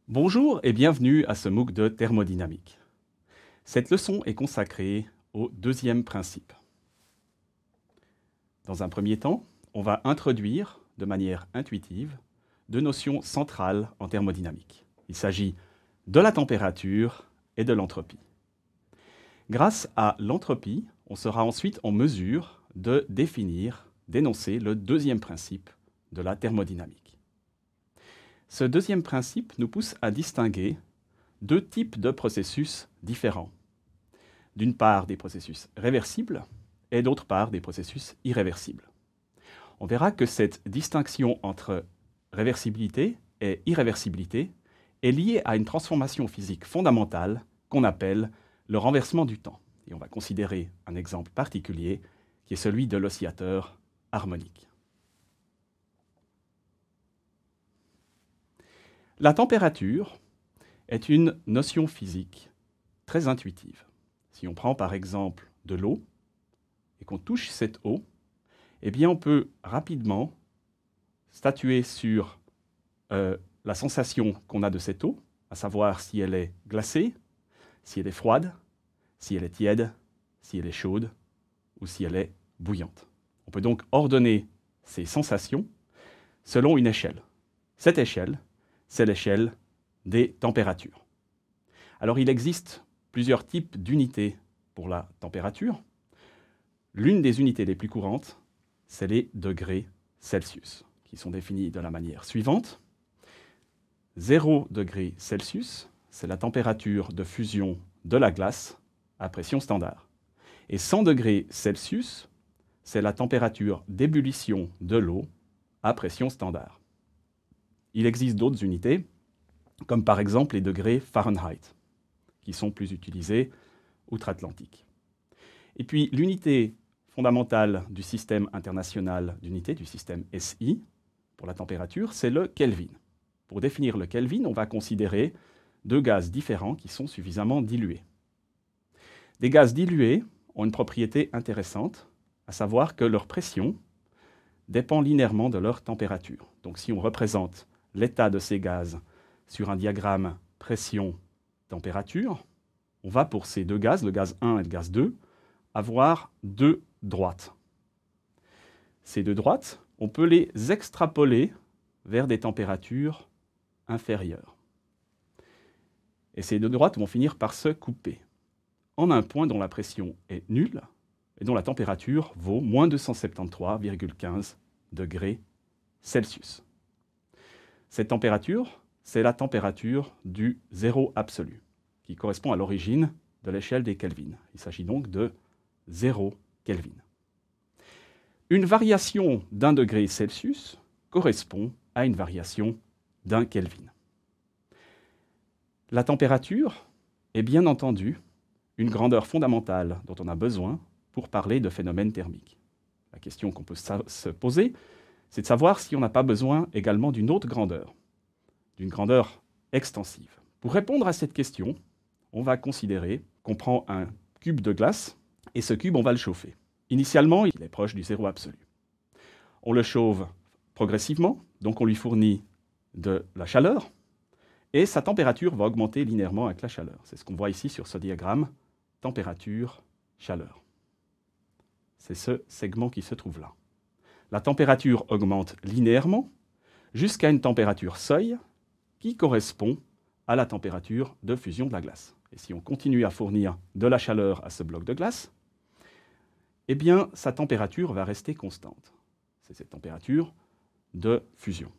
Bonjour et bienvenue à ce MOOC de thermodynamique. Cette leçon est consacrée au deuxième principe. Dans un premier temps, on va introduire de manière intuitive deux notions centrales en thermodynamique. Il s'agit de la température et de l'entropie. Grâce à l'entropie, on sera ensuite en mesure de définir, d'énoncer le deuxième principe de la thermodynamique. Ce deuxième principe nous pousse à distinguer deux types de processus différents. D'une part, des processus réversibles et d'autre part, des processus irréversibles. On verra que cette distinction entre réversibilité et irréversibilité est liée à une transformation physique fondamentale qu'on appelle le renversement du temps. Et on va considérer un exemple particulier qui est celui de l'oscillateur harmonique. La température est une notion physique très intuitive. Si on prend par exemple de l'eau et qu'on touche cette eau, eh bien on peut rapidement statuer sur la sensation qu'on a de cette eau, à savoir si elle est glacée, si elle est froide, si elle est tiède, si elle est chaude ou si elle est bouillante. On peut donc ordonner ces sensations selon une échelle. Cette échelle, c'est l'échelle des températures. Alors il existe plusieurs types d'unités pour la température. L'une des unités les plus courantes, c'est les degrés Celsius, qui sont définis de la manière suivante. 0 degré Celsius, c'est la température de fusion de la glace à pression standard. Et 100 degrés Celsius, c'est la température d'ébullition de l'eau à pression standard. Il existe d'autres unités, comme par exemple les degrés Fahrenheit, qui sont plus utilisés outre-Atlantique. Et puis l'unité fondamentale du système international d'unité, du système SI, pour la température, c'est le Kelvin. Pour définir le Kelvin, on va considérer deux gaz différents qui sont suffisamment dilués. Des gaz dilués ont une propriété intéressante, à savoir que leur pression dépend linéairement de leur température. Donc si on représente l'état de ces gaz sur un diagramme pression-température, on va pour ces deux gaz, le gaz 1 et le gaz 2, avoir deux droites. Ces deux droites, on peut les extrapoler vers des températures inférieures. Et ces deux droites vont finir par se couper en un point dont la pression est nulle et dont la température vaut moins 273,15 degrés Celsius. Cette température, c'est la température du zéro absolu, qui correspond à l'origine de l'échelle des Kelvin. Il s'agit donc de 0 Kelvin. Une variation d'1 degré Celsius correspond à une variation d'1 Kelvin. La température est bien entendu une grandeur fondamentale dont on a besoin pour parler de phénomènes thermiques. La question qu'on peut se poser, c'est de savoir si on n'a pas besoin également d'une autre grandeur, d'une grandeur extensive. Pour répondre à cette question, on va considérer qu'on prend un cube de glace et ce cube, on va le chauffer. Initialement, il est proche du zéro absolu. On le chauffe progressivement, donc on lui fournit de la chaleur et sa température va augmenter linéairement avec la chaleur. C'est ce qu'on voit ici sur ce diagramme, température-chaleur. C'est ce segment qui se trouve là. La température augmente linéairement jusqu'à une température seuil qui correspond à la température de fusion de la glace. Et si on continue à fournir de la chaleur à ce bloc de glace, eh bien, sa température va rester constante. C'est cette température de fusion.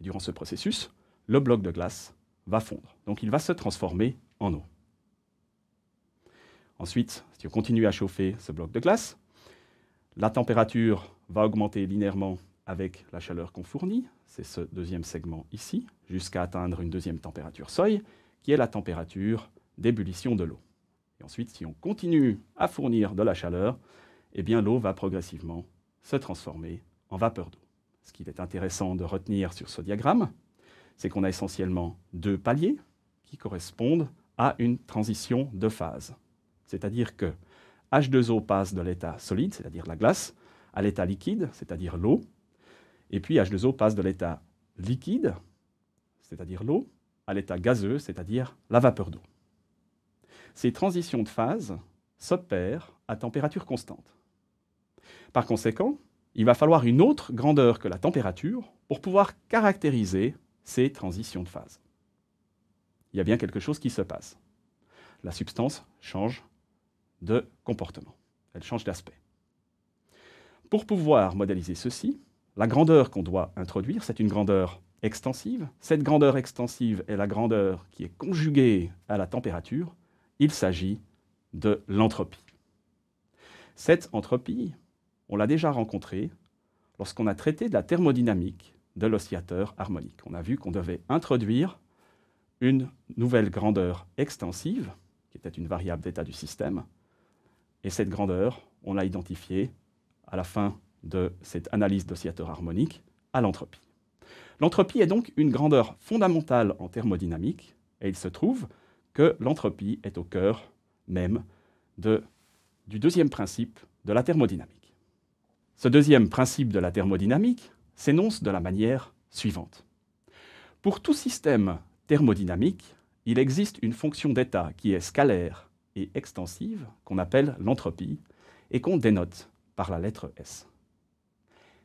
Et durant ce processus, le bloc de glace va fondre. Donc il va se transformer en eau. Ensuite, si on continue à chauffer ce bloc de glace, la température va augmenter linéairement avec la chaleur qu'on fournit, c'est ce deuxième segment ici, jusqu'à atteindre une deuxième température seuil, qui est la température d'ébullition de l'eau. Et ensuite, si on continue à fournir de la chaleur, eh bien l'eau va progressivement se transformer en vapeur d'eau. Ce qu'il est intéressant de retenir sur ce diagramme, c'est qu'on a essentiellement deux paliers qui correspondent à une transition de phase. C'est-à-dire que H2O passe de l'état solide, c'est-à-dire la glace, à l'état liquide, c'est-à-dire l'eau, et puis H2O passe de l'état liquide, c'est-à-dire l'eau, à l'état gazeux, c'est-à-dire la vapeur d'eau. Ces transitions de phase s'opèrent à température constante. Par conséquent, il va falloir une autre grandeur que la température pour pouvoir caractériser ces transitions de phase. Il y a bien quelque chose qui se passe. La substance change de comportement, elle change d'aspect. Pour pouvoir modéliser ceci, la grandeur qu'on doit introduire, c'est une grandeur extensive. Cette grandeur extensive est la grandeur qui est conjuguée à la température. Il s'agit de l'entropie. Cette entropie, on l'a déjà rencontrée lorsqu'on a traité de la thermodynamique de l'oscillateur harmonique. On a vu qu'on devait introduire une nouvelle grandeur extensive, qui était une variable d'état du système, et cette grandeur, on l'a identifiée à la fin de cette analyse d'oscillateur harmonique à l'entropie. L'entropie est donc une grandeur fondamentale en thermodynamique, et il se trouve que l'entropie est au cœur même du deuxième principe de la thermodynamique. Ce deuxième principe de la thermodynamique s'énonce de la manière suivante. Pour tout système thermodynamique, il existe une fonction d'état qui est scalaire et extensive, qu'on appelle l'entropie, et qu'on dénote par la lettre S.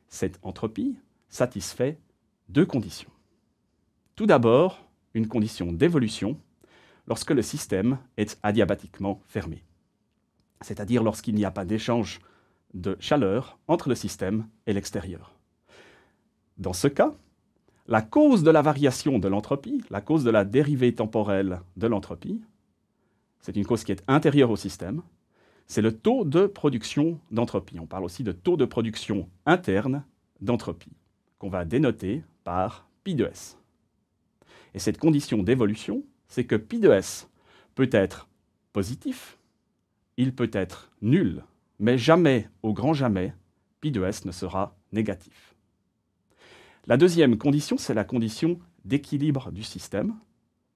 Cette entropie satisfait deux conditions. Tout d'abord, une condition d'évolution lorsque le système est adiabatiquement fermé, c'est-à-dire lorsqu'il n'y a pas d'échange de chaleur entre le système et l'extérieur. Dans ce cas, la cause de la variation de l'entropie, la cause de la dérivée temporelle de l'entropie, c'est une cause qui est intérieure au système, c'est le taux de production d'entropie. On parle aussi de taux de production interne d'entropie, qu'on va dénoter par pi de S. Et cette condition d'évolution, c'est que pi de S peut être positif, il peut être nul, mais jamais, au grand jamais, pi de S ne sera négatif. La deuxième condition, c'est la condition d'équilibre du système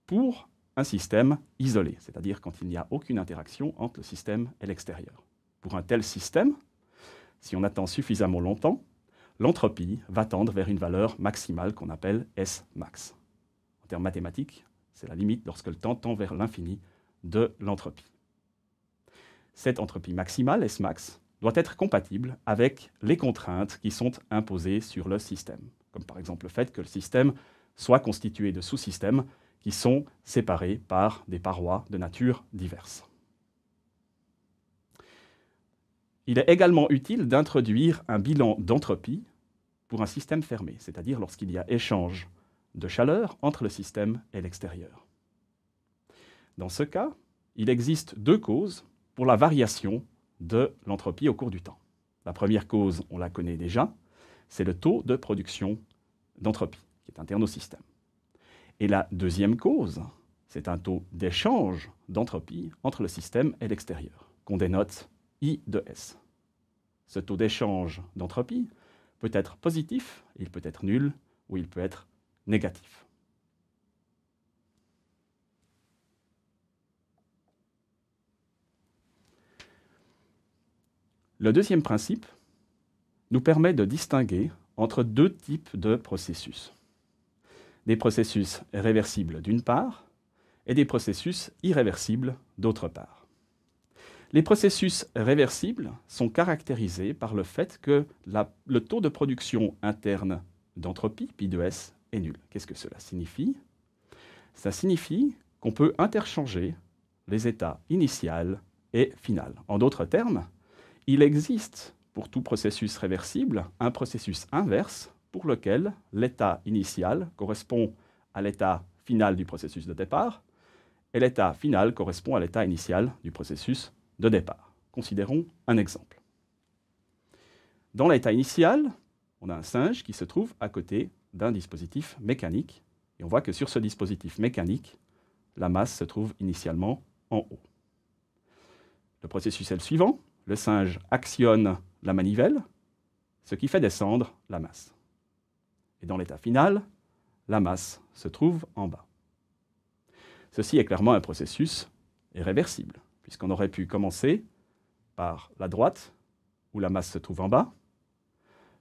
pour un système isolé, c'est-à-dire quand il n'y a aucune interaction entre le système et l'extérieur. Pour un tel système, si on attend suffisamment longtemps, l'entropie va tendre vers une valeur maximale qu'on appelle S max. En termes mathématiques, c'est la limite lorsque le temps tend vers l'infini de l'entropie. Cette entropie maximale, S max, doit être compatible avec les contraintes qui sont imposées sur le système, comme par exemple le fait que le système soit constitué de sous-systèmes qui sont séparés par des parois de nature diverse. Il est également utile d'introduire un bilan d'entropie pour un système fermé, c'est-à-dire lorsqu'il y a échange de chaleur entre le système et l'extérieur. Dans ce cas, il existe deux causes pour la variation de l'entropie au cours du temps. La première cause, on la connaît déjà, c'est le taux de production d'entropie, qui est interne au système. Et la deuxième cause, c'est un taux d'échange d'entropie entre le système et l'extérieur, qu'on dénote I de S. Ce taux d'échange d'entropie peut être positif, il peut être nul, ou il peut être négatif. Le deuxième principe nous permet de distinguer entre deux types de processus. Des processus réversibles d'une part, et des processus irréversibles d'autre part. Les processus réversibles sont caractérisés par le fait que le taux de production interne d'entropie, pi de S, est nul. Qu'est-ce que cela signifie? Ça signifie qu'on peut interchanger les états initial et final. En d'autres termes, il existe pour tout processus réversible un processus inverse pour lequel l'état initial correspond à l'état final du processus de départ et l'état final correspond à l'état initial du processus de départ. Considérons un exemple. Dans l'état initial, on a un singe qui se trouve à côté d'un dispositif mécanique et on voit que sur ce dispositif mécanique, la masse se trouve initialement en haut. Le processus est le suivant. Le singe actionne la manivelle, ce qui fait descendre la masse. Et dans l'état final, la masse se trouve en bas. Ceci est clairement un processus irréversible, puisqu'on aurait pu commencer par la droite, où la masse se trouve en bas.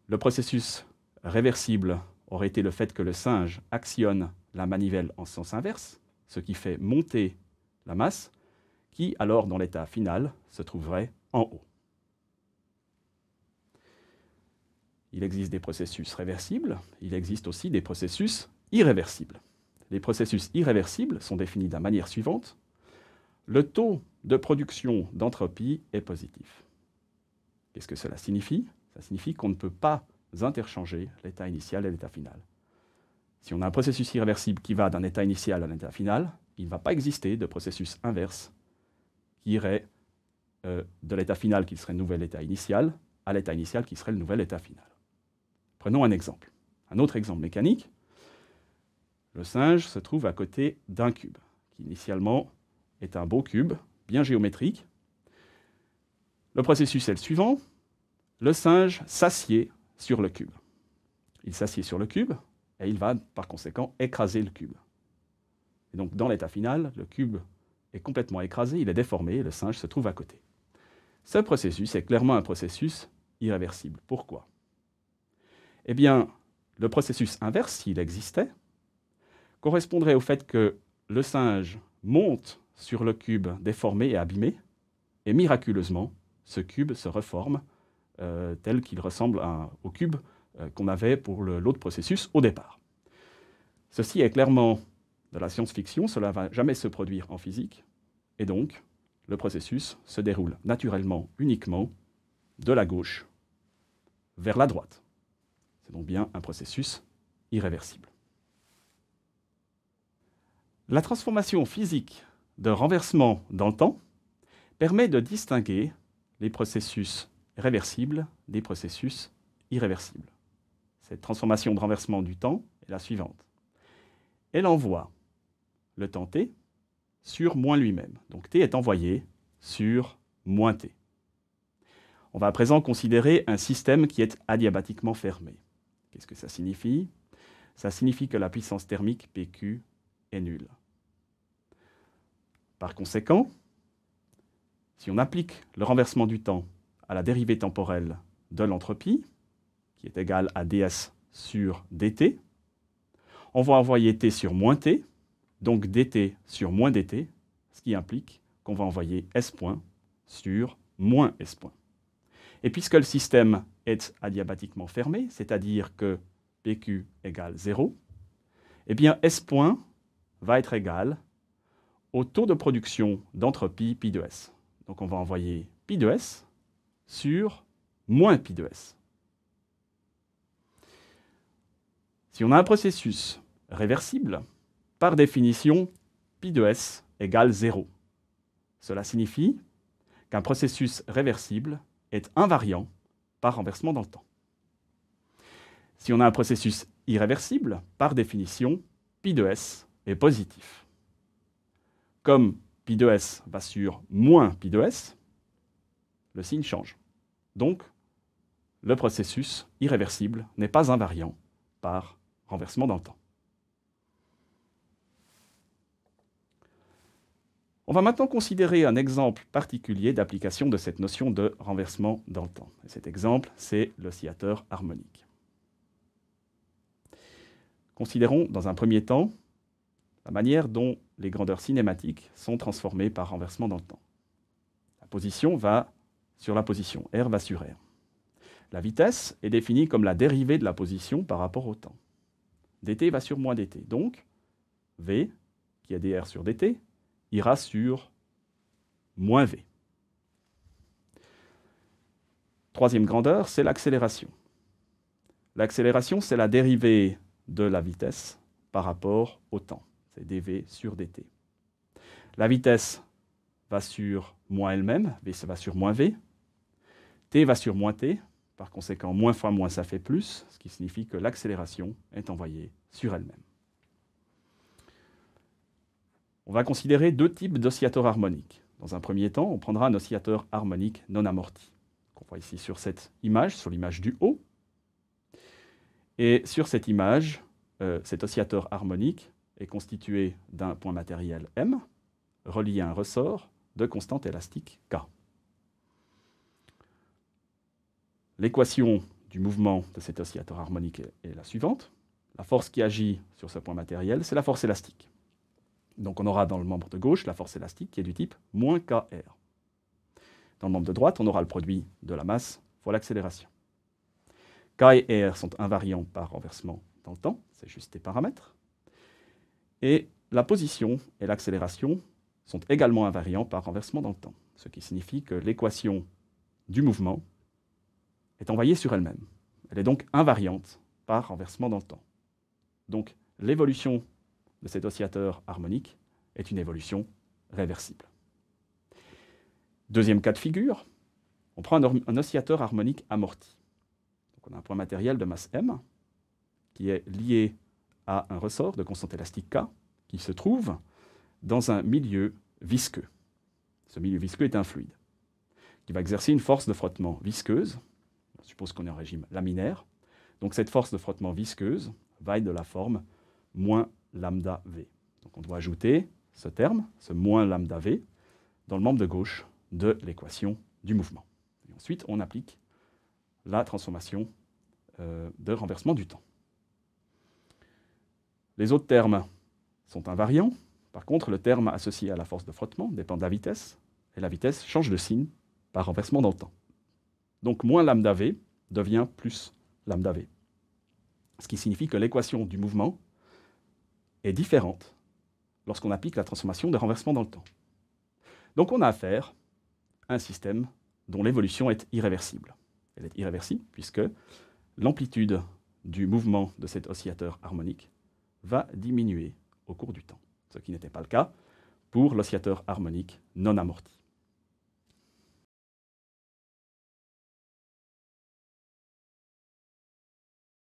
Le processus réversible aurait été le fait que le singe actionne la manivelle en sens inverse, ce qui fait monter la masse, qui alors dans l'état final se trouverait en haut. Il existe des processus réversibles, il existe aussi des processus irréversibles. Les processus irréversibles sont définis de la manière suivante. Le taux de production d'entropie est positif. Qu'est-ce que cela signifie? Ça signifie qu'on ne peut pas interchanger l'état initial et l'état final. Si on a un processus irréversible qui va d'un état initial à un état final, il ne va pas exister de processus inverse qui irait de l'état final qui serait le nouvel état initial à l'état initial qui serait le nouvel état final. Prenons un exemple. Un autre exemple mécanique. Le singe se trouve à côté d'un cube, qui initialement est un beau cube, bien géométrique. Le processus est le suivant. Le singe s'assied sur le cube. Il s'assied sur le cube et il va par conséquent écraser le cube. Et donc dans l'état final, le cube est complètement écrasé, il est déformé et le singe se trouve à côté. Ce processus est clairement un processus irréversible. Pourquoi? Eh bien, le processus inverse, s'il existait, correspondrait au fait que le singe monte sur le cube déformé et abîmé, et miraculeusement, ce cube se reforme tel qu'il ressemble au cube qu'on avait pour l'autre processus au départ. Ceci est clairement de la science-fiction, cela ne va jamais se produire en physique, et donc le processus se déroule naturellement, uniquement, de la gauche vers la droite. C'est donc bien un processus irréversible. La transformation physique de renversement dans le temps permet de distinguer les processus réversibles des processus irréversibles. Cette transformation de renversement du temps est la suivante. Elle envoie le temps t sur moins lui-même. Donc t est envoyé sur moins t. On va à présent considérer un système qui est adiabatiquement fermé. Qu'est-ce que ça signifie? Ça signifie que la puissance thermique Pq est nulle. Par conséquent, si on applique le renversement du temps à la dérivée temporelle de l'entropie, qui est égale à ds sur dt, on va envoyer t sur moins t, donc dt sur moins dt, ce qui implique qu'on va envoyer s point sur moins s point. Et puisque le système est adiabatiquement fermé, c'est-à-dire que Pq égale 0, eh bien S point va être égal au taux de production d'entropie pi de S. Donc on va envoyer pi de S sur moins pi de S. Si on a un processus réversible, par définition, pi de S égale 0. Cela signifie qu'un processus réversible est invariant par renversement dans le temps. Si on a un processus irréversible, par définition, pi de S est positif. Comme pi de S va sur moins pi de S, le signe change. Donc, le processus irréversible n'est pas invariant par renversement dans le temps. On va maintenant considérer un exemple particulier d'application de cette notion de renversement dans le temps. Et cet exemple, c'est l'oscillateur harmonique. Considérons dans un premier temps la manière dont les grandeurs cinématiques sont transformées par renversement dans le temps. La position va sur la position, R va sur R. La vitesse est définie comme la dérivée de la position par rapport au temps. dt va sur moins dt. Donc, v, qui est dr sur dt, ira sur moins v. Troisième grandeur, c'est l'accélération. L'accélération, c'est la dérivée de la vitesse par rapport au temps. C'est dv sur dt. La vitesse va sur moins elle-même, v va sur moins v. T va sur moins t. Par conséquent, moins fois moins, ça fait plus, ce qui signifie que l'accélération est envoyée sur elle-même. On va considérer deux types d'oscillateurs harmoniques. Dans un premier temps, on prendra un oscillateur harmonique non amorti, qu'on voit ici sur cette image, sur l'image du haut. Et sur cette image, cet oscillateur harmonique est constitué d'un point matériel M, relié à un ressort de constante élastique K. L'équation du mouvement de cet oscillateur harmonique est la suivante. La force qui agit sur ce point matériel, c'est la force élastique. Donc on aura dans le membre de gauche la force élastique qui est du type moins KR. Dans le membre de droite, on aura le produit de la masse fois l'accélération. K et R sont invariants par renversement dans le temps, c'est juste des paramètres. Et la position et l'accélération sont également invariants par renversement dans le temps, ce qui signifie que l'équation du mouvement est envoyée sur elle-même. Elle est donc invariante par renversement dans le temps. Donc l'évolution de cet oscillateur harmonique est une évolution réversible. Deuxième cas de figure, on prend un oscillateur harmonique amorti. Donc on a un point matériel de masse m qui est lié à un ressort de constante élastique K qui se trouve dans un milieu visqueux. Ce milieu visqueux est un fluide qui va exercer une force de frottement visqueuse. On suppose qu'on est en régime laminaire. Donc cette force de frottement visqueuse va être de la forme moins lambda V. Donc on doit ajouter ce terme, ce moins lambda V, dans le membre de gauche de l'équation du mouvement. Et ensuite, on applique la transformation de renversement du temps. Les autres termes sont invariants. Par contre, le terme associé à la force de frottement dépend de la vitesse, et la vitesse change de signe par renversement dans le temps. Donc moins lambda V devient plus lambda V. Ce qui signifie que l'équation du mouvement est différente lorsqu'on applique la transformation de renversement dans le temps. Donc on a affaire à un système dont l'évolution est irréversible. Elle est irréversible puisque l'amplitude du mouvement de cet oscillateur harmonique va diminuer au cours du temps, ce qui n'était pas le cas pour l'oscillateur harmonique non amorti.